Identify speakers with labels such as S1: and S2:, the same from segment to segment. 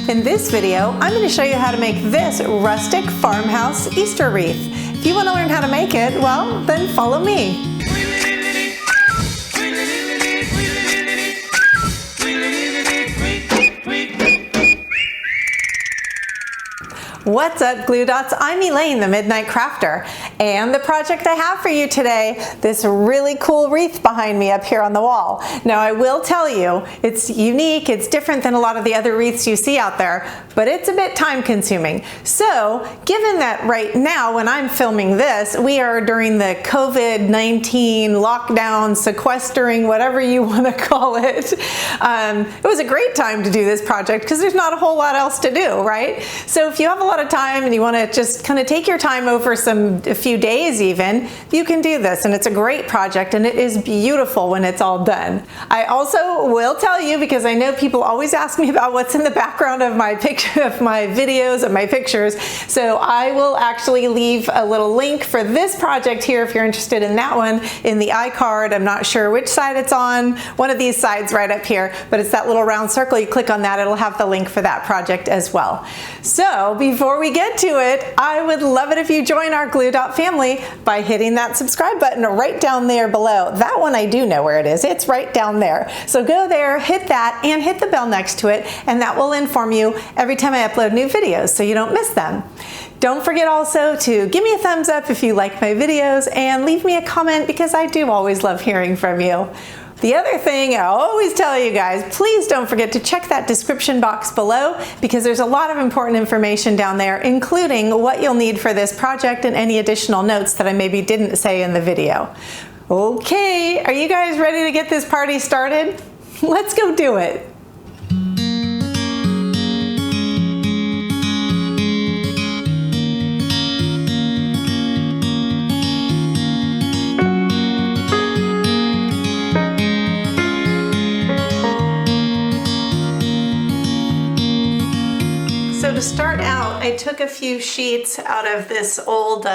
S1: In this video, I'm going to show you how to make this rustic farmhouse Easter wreath. If you want to learn how to make it, well, then follow me. What's up, Glue Dots? I'm Elaine, the Midnight Crafter, and the project I have for you today, this really cool wreath behind me up here on the wall. Now, I will tell you, it's unique, it's different than a lot of the other wreaths you see out there, but it's a bit time consuming. So, given that right now, when I'm filming this, we are during the COVID-19 lockdown, sequestering, whatever you want to call it, it was a great time to do this project because there's not a whole lot else to do, right? So if you have a lot of time and you want to just kind of take your time over a few days even, you can do this, and it's a great project and it is beautiful when it's all done. I also will tell you, because I know people always ask me about what's in the background of my videos and my pictures, so I will actually leave a little link for this project here if you're interested in that one in the iCard. I'm not sure which side it's on, one of these sides right up here, but it's that little round circle. You click on that, it'll have the link for that project as well. So before we get to it, I would love it if you join our Glue Dot family by hitting that subscribe button right down there below. That one I do know where it is. It's right down there. So go there, hit that, and hit the bell next to it, and that will inform you every time I upload new videos so you don't miss them. Don't forget also to give me a thumbs up if you like my videos, and leave me a comment because I do always love hearing from you. The other thing I always tell you guys, please don't forget to check that description box below because there's a lot of important information down there, including what you'll need for this project and any additional notes that I maybe didn't say in the video. Okay, are you guys ready to get this party started? Let's go do it. So to start out, I took a few sheets out of this old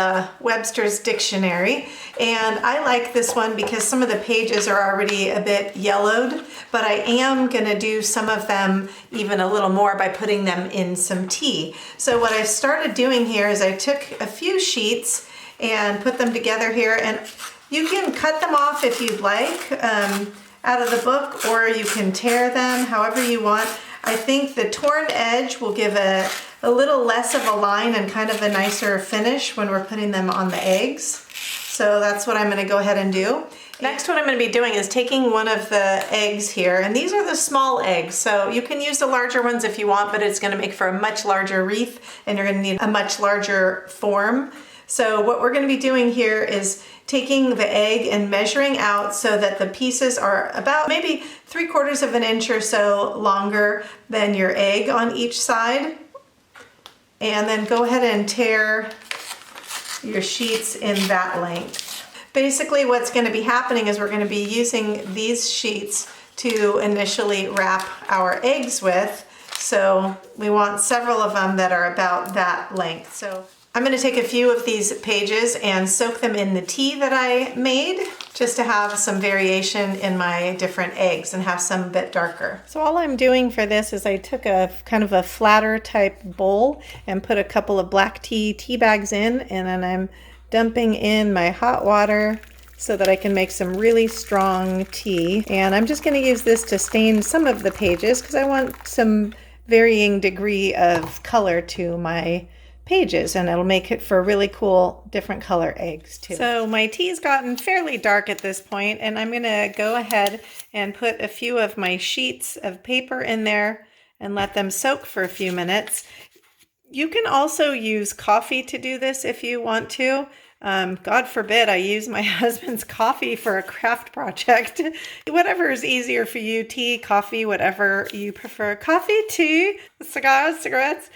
S1: Webster's dictionary, and I like this one because some of the pages are already a bit yellowed, but I am going to do some of them even a little more by putting them in some tea. So what I started doing here is I took a few sheets and put them together here, and you can cut them off if you'd like out of the book, or you can tear them however you want. I think the torn edge will give a little less of a line and kind of a nicer finish when we're putting them on the eggs. So that's what I'm going to go ahead and do. Next, what I'm going to be doing is taking one of the eggs here, and these are the small eggs, so you can use the larger ones if you want, but it's going to make for a much larger wreath and you're going to need a much larger form. So what we're going to be doing here is taking the egg and measuring out so that the pieces are about maybe 3/4 of an inch or so longer than your egg on each side. And then go ahead and tear your sheets in that length. Basically what's going to be happening is we're going to be using these sheets to initially wrap our eggs with. So we want several of them that are about that length. So I'm going to take a few of these pages and soak them in the tea that I made just to have some variation in my different eggs and have some a bit darker. So all I'm doing for this is I took a kind of a flatter type bowl and put a couple of black tea bags in, and then I'm dumping in my hot water so that I can make some really strong tea. And I'm just going to use this to stain some of the pages because I want some varying degree of color to my pages, and it'll make it for really cool different color eggs too. So my tea's gotten fairly dark at this point, and I'm gonna go ahead and put a few of my sheets of paper in there and let them soak for a few minutes. You can also use coffee to do this if you want to. God forbid I use my husband's coffee for a craft project. Whatever is easier for you, tea, coffee, whatever you prefer. Coffee, tea, cigars, cigarettes.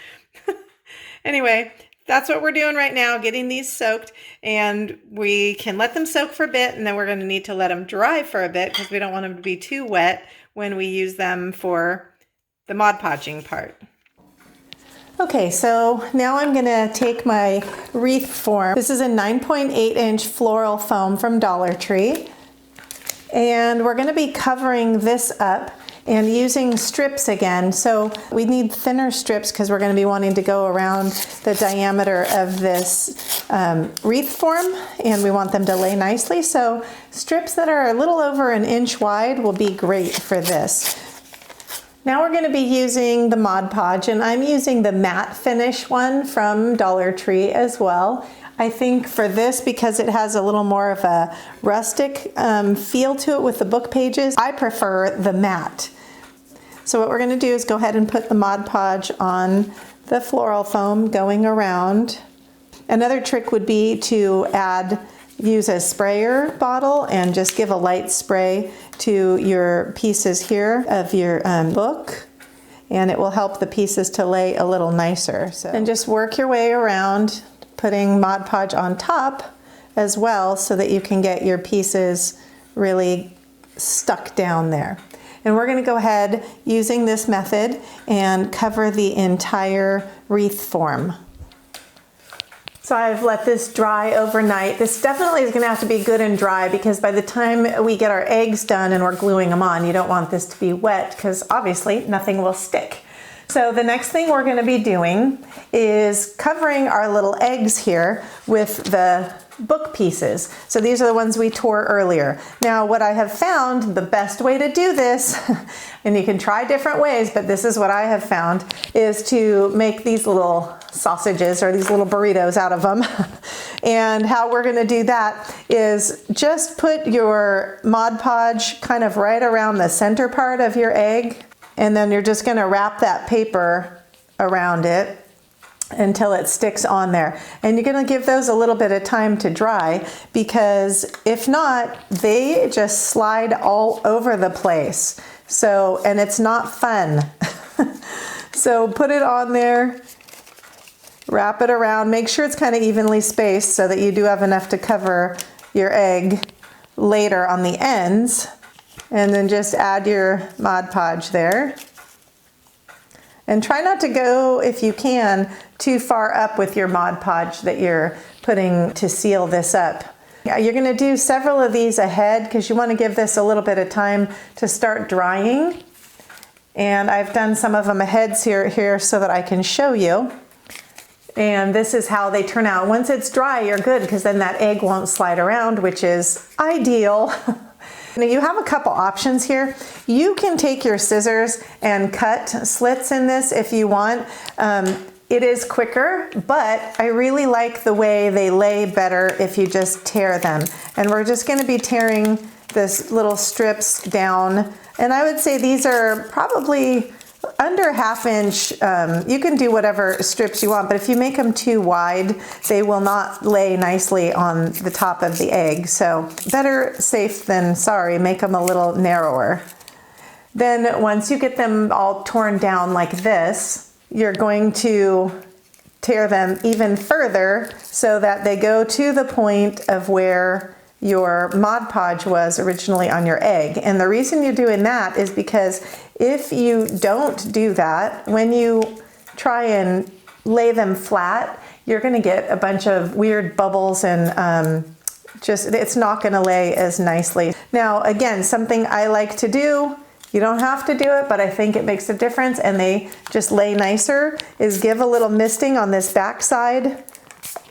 S1: Anyway, that's what we're doing right now, getting these soaked, and we can let them soak for a bit, and then we're going to need to let them dry for a bit because we don't want them to be too wet when we use them for the Mod Podging part. Okay, so now I'm going to take my wreath form. This is a 9.8-inch floral foam from Dollar Tree, and we're going to be covering this up and using strips again. So we need thinner strips because we're going to be wanting to go around the diameter of this wreath form, and we want them to lay nicely. So strips that are a little over 1 inch wide will be great for this. Now we're going to be using the Mod Podge, and I'm using the matte finish one from Dollar Tree as well. I think for this, because it has a little more of a rustic feel to it with the book pages, I prefer the matte. So what we're going to do is go ahead and put the Mod Podge on the floral foam going around. Another trick would be to use a sprayer bottle and just give a light spray to your pieces here of your book, and it will help the pieces to lay a little nicer. And just work your way around, putting Mod Podge on top as well so that you can get your pieces really stuck down there. And we're going to go ahead using this method and cover the entire wreath form. So I've let this dry overnight. This definitely is going to have to be good and dry, because by the time we get our eggs done and we're gluing them on, you don't want this to be wet because obviously nothing will stick. So the next thing we're going to be doing is covering our little eggs here with the book pieces. So these are the ones we tore earlier. Now what I have found, the best way to do this, and you can try different ways, but this is what I have found, is to make these little sausages or these little burritos out of them. And how we're going to do that is just put your Mod Podge kind of right around the center part of your egg, and then you're just going to wrap that paper around it until it sticks on there. And you're going to give those a little bit of time to dry, because if not, they just slide all over the place. So, and it's not fun. So put it on there, wrap it around, make sure it's kind of evenly spaced so that you do have enough to cover your egg later on the ends. And then just add your Mod Podge there. And try not to go, if you can, too far up with your Mod Podge that you're putting to seal this up. You're going to do several of these ahead because you want to give this a little bit of time to start drying. And I've done some of them ahead here so that I can show you. And this is how they turn out. Once it's dry, you're good, because then that egg won't slide around, which is ideal. Now you have a couple options here. You can take your scissors and cut slits in this if you want. It is quicker, but I really like the way they lay better if you just tear them. And we're just going to be tearing this little strips down. And I would say these are probably under 1/2 inch. You can do whatever strips you want, but if you make them too wide, they will not lay nicely on the top of the egg. So better safe than sorry, make them a little narrower. Then once you get them all torn down like this, you're going to tear them even further so that they go to the point of where your Mod Podge was originally on your egg. And the reason you're doing that is because if you don't do that, when you try and lay them flat, you're going to get a bunch of weird bubbles and it's not going to lay as nicely. Now, again, something I like to do, you don't have to do it, but I think it makes a difference and they just lay nicer, is give a little misting on this back side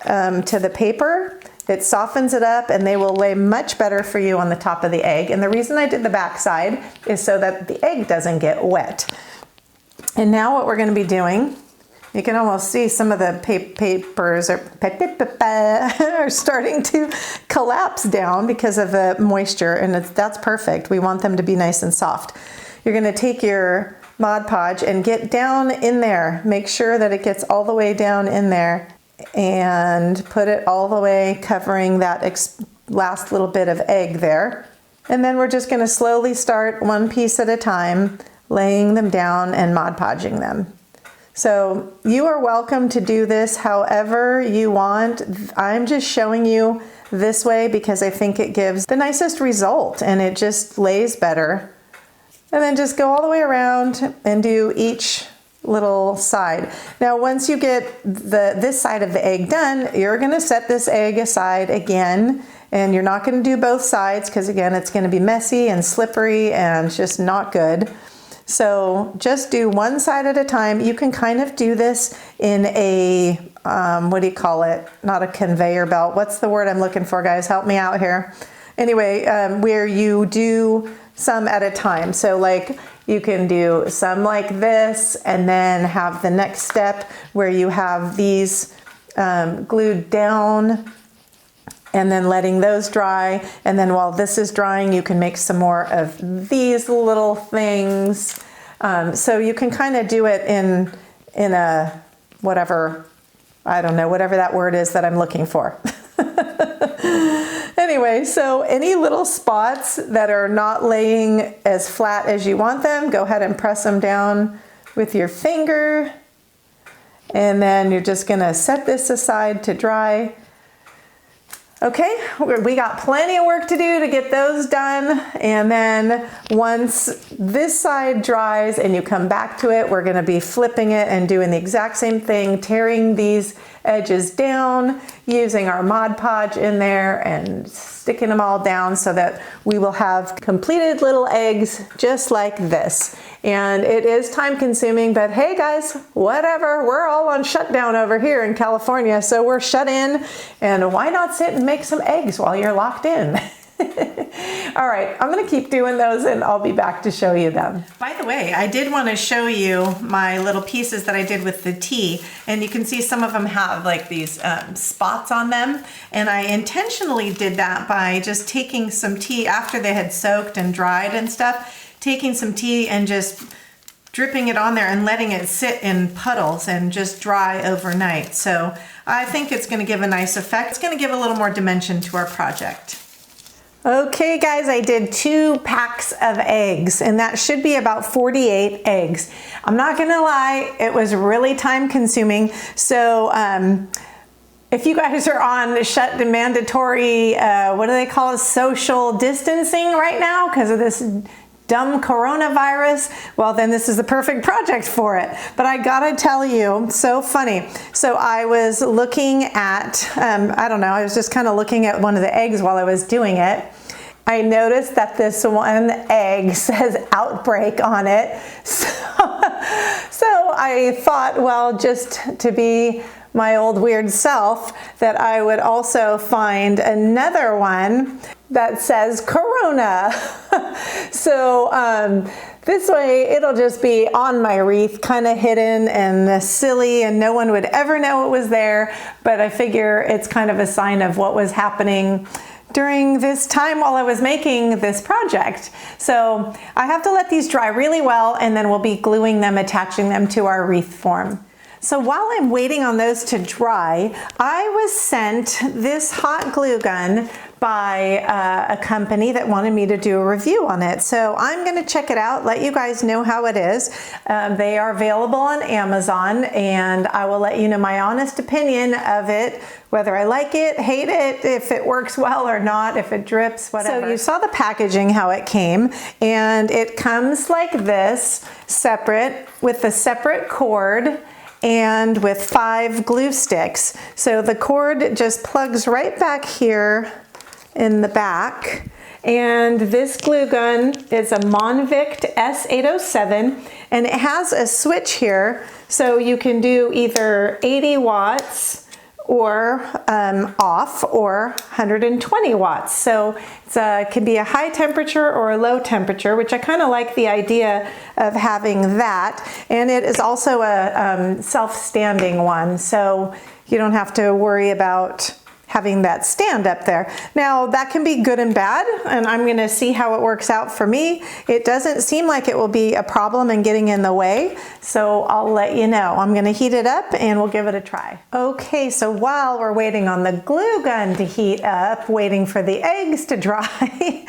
S1: to the paper. It softens it up and they will lay much better for you on the top of the egg. And the reason I did the back side is so that the egg doesn't get wet. And now what we're going to be doing, you can almost see some of the papers are starting to collapse down because of the moisture, and that's perfect. We want them to be nice and soft. You're going to take your Mod Podge and get down in there. Make sure that it gets all the way down in there and put it all the way covering that last little bit of egg there. And then we're just going to slowly start one piece at a time, laying them down and Mod Podging them. So you are welcome to do this however you want. I'm just showing you this way because I think it gives the nicest result and it just lays better. And then just go all the way around and do each little side. Now once you get this side of the egg done, you're going to set this egg aside again, and you're not going to do both sides because again it's going to be messy and slippery and it's just not good. So just do one side at a time. You can kind of do this in a, what do you call it? Not a conveyor belt. What's the word I'm looking for, guys? Help me out here. Anyway, where you do some at a time. So like you can do some like this and then have the next step where you have these glued down and then letting those dry. And then while this is drying, you can make some more of these little things. So you can kind of do it in a, whatever, I don't know, whatever that word is that I'm looking for. Anyway, so any little spots that are not laying as flat as you want them, go ahead and press them down with your finger. And then you're just gonna set this aside to dry. Okay, we got plenty of work to do to get those done. And then once this side dries and you come back to it, we're gonna be flipping it and doing the exact same thing, tearing these edges down, using our Mod Podge in there and sticking them all down so that we will have completed little eggs just like this. And it is time consuming, but hey guys, whatever, we're all on shutdown over here in California, so we're shut in, and why not sit and make some eggs while you're locked in? All right, I'm gonna keep doing those and I'll be back to show you them. By the way, I did want to show you my little pieces that I did with the tea, and you can see some of them have like these spots on them, and I intentionally did that by just taking some tea after they had soaked and dried and stuff, taking some tea and just dripping it on there and letting it sit in puddles and just dry overnight. So I think it's going to give a nice effect. It's going to give a little more dimension to our project. Okay guys, I did 2 packs of eggs, and that should be about 48 eggs. I'm not gonna lie, it was really time consuming. So if you guys are on the mandatory, what do they call it, social distancing right now because of this dumb coronavirus, well then this is the perfect project for it. But I gotta tell you, so funny. So I was looking at, I don't know, I was just kind of looking at one of the eggs while I was doing it. I noticed that this one egg says outbreak on it. So I thought, well, just to be my old weird self, that I would also find another one that says Corona. So this way it'll just be on my wreath, kind of hidden and silly, and no one would ever know it was there. But I figure it's kind of a sign of what was happening during this time while I was making this project. So I have to let these dry really well, and then we'll be gluing them, attaching them to our wreath form. So while I'm waiting on those to dry, I was sent this hot glue gun by a company that wanted me to do a review on it. So I'm gonna check it out, let you guys know how it is. They are available on Amazon, and I will let you know my honest opinion of it, whether I like it, hate it, if it works well or not, if it drips, whatever. So you saw the packaging, how it came, and it comes like this, separate, with a separate cord, and with 5 glue sticks. So the cord just plugs right back here in the back. And this glue gun is a Monvict S807, and it has a switch here. So you can do either 80 watts or off, or 120 watts. So it can be a high temperature or a low temperature, which I kind of like the idea of having that. And it is also a self-standing one, so you don't have to worry about having that stand up there. Now that can be good and bad, and I'm gonna see how it works out for me. It doesn't seem like it will be a problem in getting in the way, so I'll let you know. I'm gonna heat it up and we'll give it a try. Okay, so while we're waiting on the glue gun to heat up, waiting for the eggs to dry,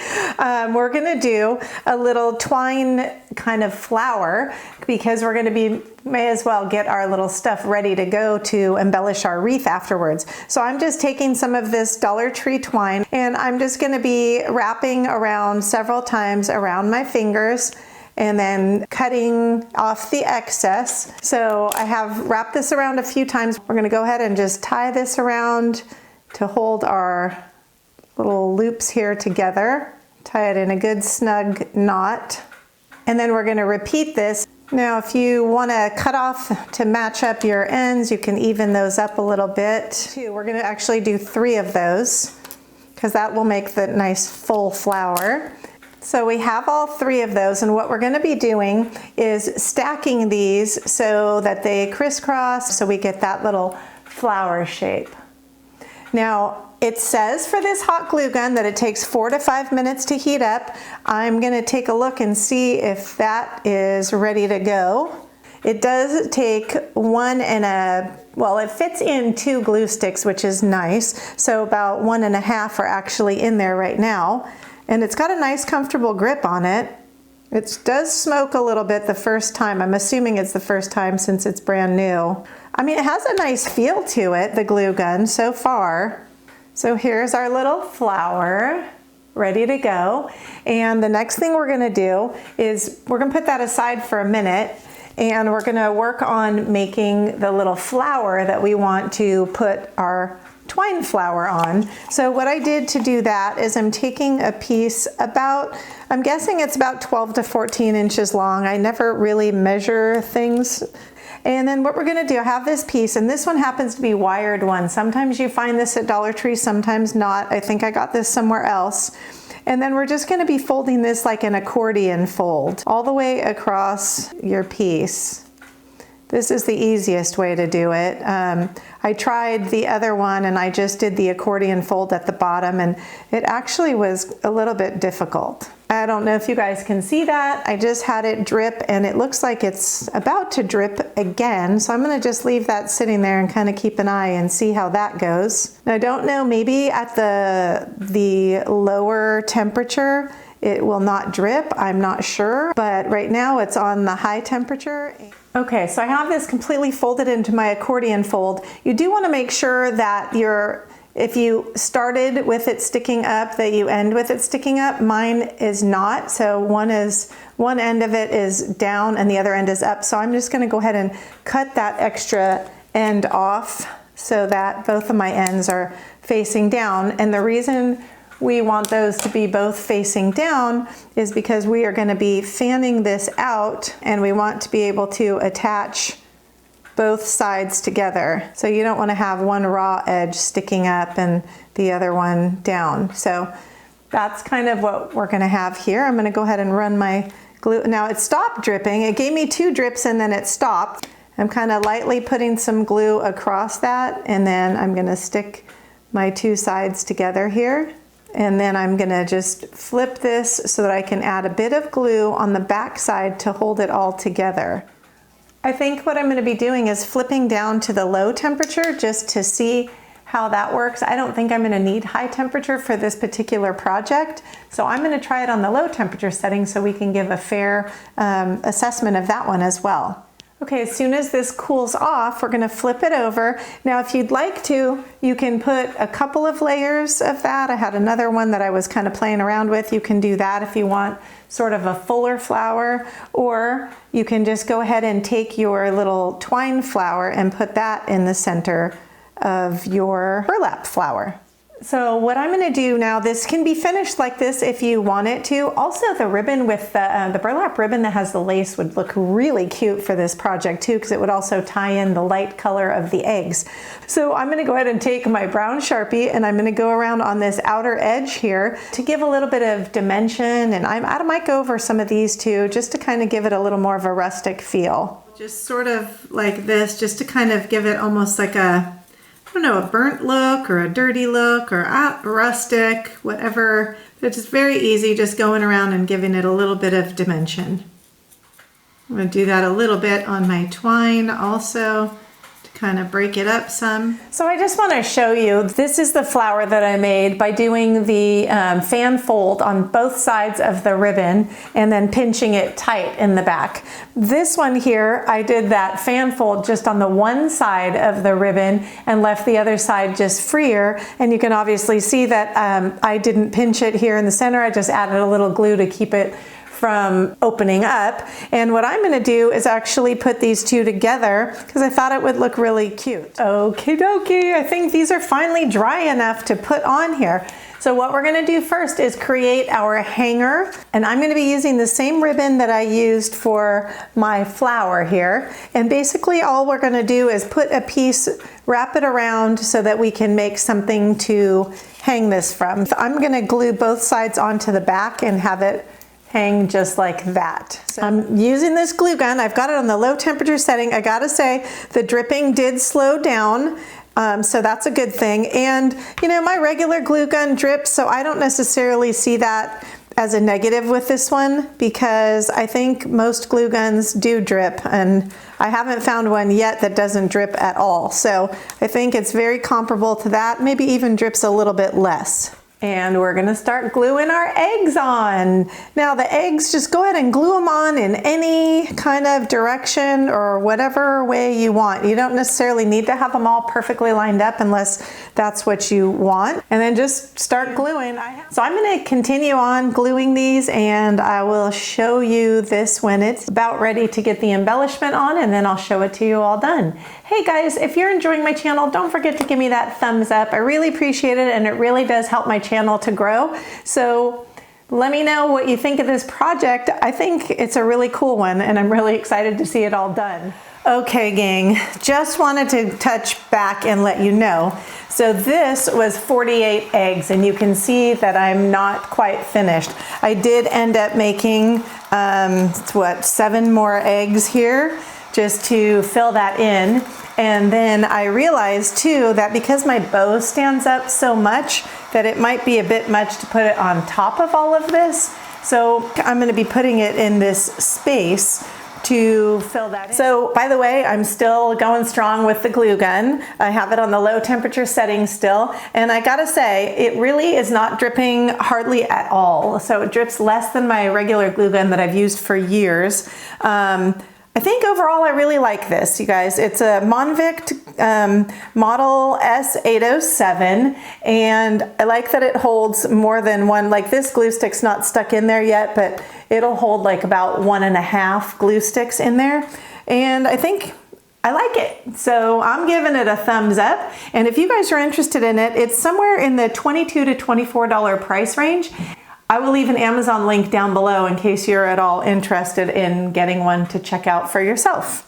S1: we're gonna do a little twine kind of flower, because we're gonna may as well get our little stuff ready to go to embellish our wreath afterwards. So I'm just taking some of this Dollar Tree twine, and I'm just gonna be wrapping around several times around my fingers and then cutting off the excess. So I have wrapped this around a few times. We're gonna go ahead and just tie this around to hold our little loops here together. Tie it in a good snug knot. and then we're gonna repeat this. Now, if you wanna cut off to match up your ends, you can even those up a little bit. We're gonna actually do 3 of those, because that will make the nice full flower. So we have all 3 of those, and what we're gonna be doing is stacking these so that they crisscross, so we get that little flower shape. Now, it says for this hot glue gun that it takes 4 to 5 minutes to heat up. I'm gonna take a look and see if that is ready to go. It does take 1 and a, well, it fits in 2 glue sticks, which is nice. So about 1 1/2 are actually in there right now. And it's got a nice comfortable grip on it. It does smoke a little bit the first time. I'm assuming it's the first time since it's brand new. I mean, it has a nice feel to it, the glue gun, so far. So here's our little flower ready to go. And the next thing we're gonna do is we're gonna put that aside for a minute, and we're gonna work on making the little flower that we want to put our twine flower on. So what I did to do that is I'm taking a piece about, I'm guessing it's about 12 to 14 inches long. I never really measure things. And then what we're gonna do, I have this piece, and this one happens to be wired one. Sometimes you find this at Dollar Tree, sometimes not. I think I got this somewhere else. And then we're just gonna be folding this like an accordion fold all the way across your piece. This is the easiest way to do it. I tried the other one and I just did the accordion fold at the bottom, and it actually was a little bit difficult. I don't know if you guys can see that. I just had it drip, and it looks like it's about to drip again. So I'm gonna just leave that sitting there and kind of keep an eye and see how that goes. Now, I don't know, maybe at the lower temperature, it will not drip, I'm not sure, but right now it's on the high temperature. Okay, so I have this completely folded into my accordion fold. You do want to make sure that if you started with it sticking up, that you end with it sticking up. Mine is not, so one end of it is down and the other end is up. So I'm just going to go ahead and cut that extra end off so that both of my ends are facing down. And the reason we want those to be both facing down is because we are going to be fanning this out, and we want to be able to attach both sides together. So you don't want to have one raw edge sticking up and the other one down. So that's kind of what we're going to have here. I'm going to go ahead and run my glue. Now it stopped dripping. It gave me 2 drips and then it stopped. I'm kind of lightly putting some glue across that, and then I'm going to stick my 2 sides together here. And then I'm gonna just flip this so that I can add a bit of glue on the back side to hold it all together. I think what I'm gonna be doing is flipping down to the low temperature just to see how that works. I don't think I'm gonna need high temperature for this particular project, so I'm gonna try it on the low temperature setting so we can give a fair assessment of that one as well. Okay, as soon as this cools off, we're gonna flip it over. Now, if you'd like to, you can put a couple of layers of that. I had another one that I was kind of playing around with. You can do that if you want sort of a fuller flower, or you can just go ahead and take your little twine flower and put that in the center of your burlap flower. So what I'm going to do now, this can be finished like this if you want it to. Also, the ribbon with the burlap ribbon that has the lace would look really cute for this project too, because it would also tie in the light color of the eggs. So I'm going to go ahead and take my brown Sharpie, and I'm going to go around on this outer edge here to give a little bit of dimension. And I might go over some of these too, just to kind of give it a little more of a rustic feel. Just sort of like this, just to kind of give it almost like a, I don't know, a burnt look or a dirty look or rustic, whatever. It's just very easy just going around and giving it a little bit of dimension. I'm going to do that a little bit on my twine also to kind of break it up some. So I just want to show you, this is the flower that I made by doing the fan fold on both sides of the ribbon and then pinching it tight in the back. This one here, I did that fan fold just on the one side of the ribbon and left the other side just freer. And you can obviously see that I didn't pinch it here in the center. I just added a little glue to keep it from opening up. And what I'm going to do is actually put these two together because I thought it would look really cute. Okie dokie, I think these are finally dry enough to put on here. So what we're gonna do first is create our hanger, and I'm gonna be using the same ribbon that I used for my flower here. And basically all we're gonna do is put a piece, wrap it around so that we can make something to hang this from. So I'm gonna glue both sides onto the back and have it hang just like that. So I'm using this glue gun. I've got it on the low temperature setting. I gotta say, the dripping did slow down. So that's a good thing. And you know, my regular glue gun drips, so I don't necessarily see that as a negative with this one, because I think most glue guns do drip, and I haven't found one yet that doesn't drip at all. So I think it's very comparable to that, maybe even drips a little bit less. And we're gonna start gluing our eggs on. Now the eggs, just go ahead and glue them on in any kind of direction or whatever way you want. You don't necessarily need to have them all perfectly lined up unless that's what you want. And then just start gluing. So I'm gonna continue on gluing these, and I will show you this when it's about ready to get the embellishment on, and then I'll show it to you all done. Hey guys, if you're enjoying my channel, don't forget to give me that thumbs up. I really appreciate it, and it really does help my channel to grow. So let me know what you think of this project. I think it's a really cool one, and I'm really excited to see it all done. Okay gang, just wanted to touch back and let you know. So this was 48 eggs, and you can see that I'm not quite finished. I did end up making, 7 more eggs here just to fill that in. And then I realized too that because my bow stands up so much that it might be a bit much to put it on top of all of this. So I'm gonna be putting it in this space to fill that in. So by the way, I'm still going strong with the glue gun. I have it on the low temperature setting still. And I gotta say, it really is not dripping hardly at all. So it drips less than my regular glue gun that I've used for years. I think overall I really like this, you guys. It's a Monvict model S807, and I like that it holds more than one. Like this glue stick's not stuck in there yet, but it'll hold like about 1.5 glue sticks in there. And I think I like it. So I'm giving it a thumbs up. And if you guys are interested in it, it's somewhere in the $22 to $24 price range. I will leave an Amazon link down below in case you're at all interested in getting one to check out for yourself.